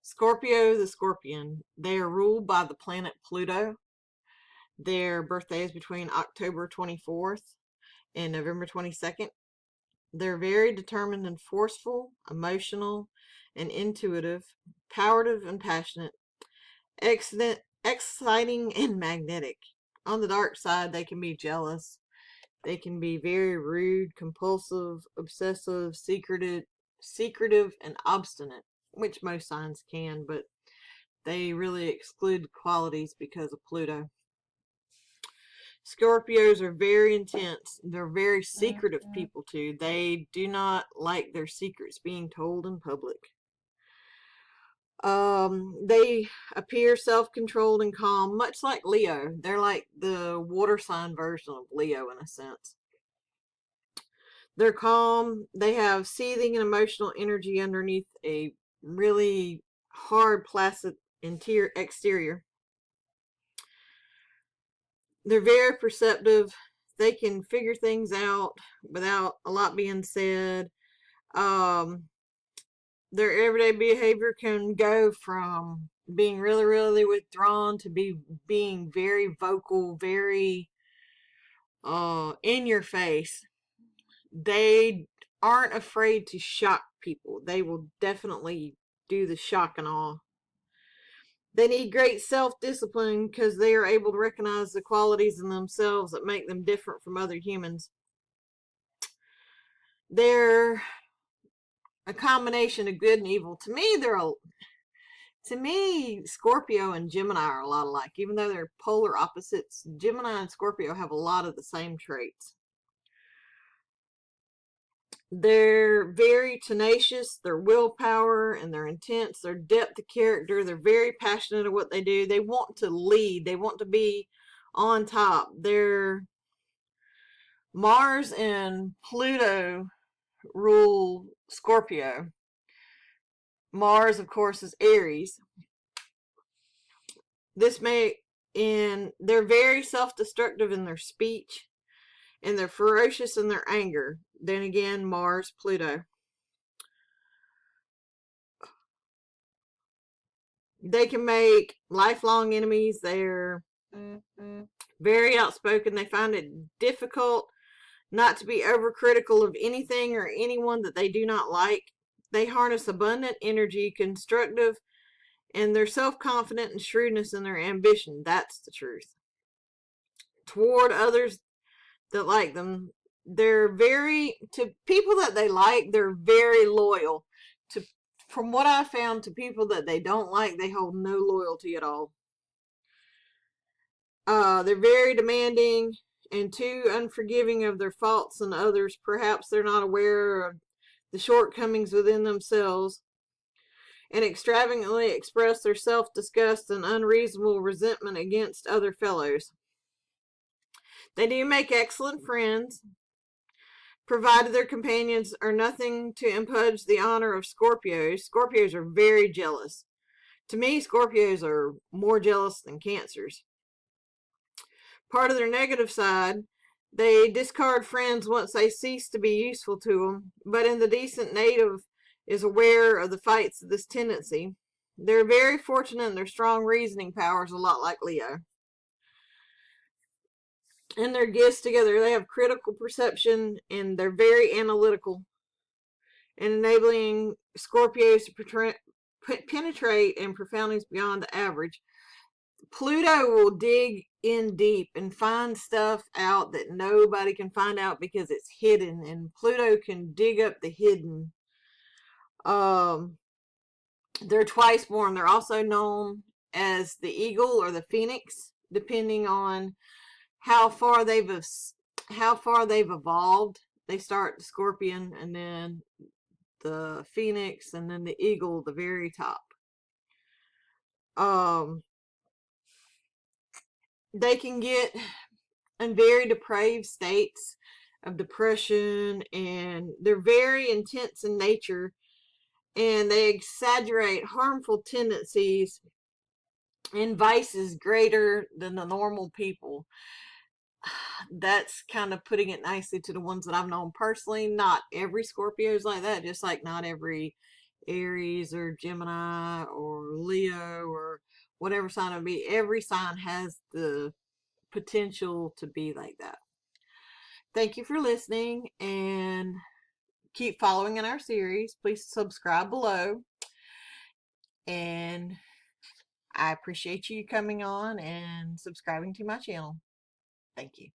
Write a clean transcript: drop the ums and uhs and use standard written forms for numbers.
Scorpio the Scorpion. They are ruled by the planet Pluto. Their birthday is between October 24th and November 22nd. They're very determined and forceful, emotional and intuitive, powerative and passionate, exciting and magnetic. On the dark side, they can be jealous. They can be very rude, compulsive, obsessive, secretive, and obstinate, which most signs can, but they really exclude qualities because of Pluto. Scorpios are very intense. They're very secretive people too. They do not like their secrets being told in public. They appear self-controlled and calm, much like Leo. They're like the water sign version of Leo in a sense. They're calm. They have seething and emotional energy underneath a really hard, placid exterior. They're very perceptive. They can figure things out without a lot being said. Their everyday behavior can go from being really, really withdrawn to being very vocal, very in your face. They aren't afraid to shock people. They will definitely do the shock and awe. They need great self-discipline because they are able to recognize the qualities in themselves that make them different from other humans. They're a combination of good and evil. To me, Scorpio and Gemini are a lot alike. Even though they're polar opposites, Gemini and Scorpio have a lot of the same traits. They're very tenacious, their willpower and their intense, their depth of character. They're very passionate at what they do. They want to lead. They want to be on top. Their Mars and Pluto rule Scorpio. Mars, of course, is Aries. They're very self-destructive in their speech, and they're ferocious in their anger. Then again, Mars, Pluto. They can make lifelong enemies. They're very outspoken. They find it difficult not to be overcritical of anything or anyone that they do not like. They harness abundant energy, constructive, and they're self-confident and shrewdness in their ambition. That's the truth. Toward others that like them, to people that they like, they're very loyal. From what I found, to people that they don't like, they hold no loyalty at all. They're very demanding and too unforgiving of their faults and others. Perhaps they're not aware of the shortcomings within themselves, and extravagantly express their self-disgust and unreasonable resentment against other fellows. They do make excellent friends, provided their companions are nothing to impugn the honor of Scorpios. Scorpios are very jealous. To me, Scorpios are more jealous than Cancers. Part of their negative side, they discard friends once they cease to be useful to them, but in the decent native is aware of the fights of this tendency. They're very fortunate in their strong reasoning powers, a lot like Leo. And their gifts together, they have critical perception and they're very analytical, and enabling Scorpios to penetrate in profoundness beyond the average. Pluto will dig in deep and find stuff out that nobody can find out because it's hidden, and Pluto can dig up the hidden. They're twice born. They're also known as the eagle or the phoenix, depending on how far they've evolved. They start the scorpion, and then the phoenix, and then the eagle, the very top. They can get in very depraved states of depression, and they're very intense in nature, and they exaggerate harmful tendencies and vices greater than the normal people. That's kind of putting it nicely to the ones that I've known personally. Not every Scorpio is like that, just like not every Aries or Gemini or Leo or whatever sign it would be. Every sign has the potential to be like that. Thank you for listening, and keep following in our series. Please subscribe below, and I appreciate you coming on and subscribing to my channel. Thank you.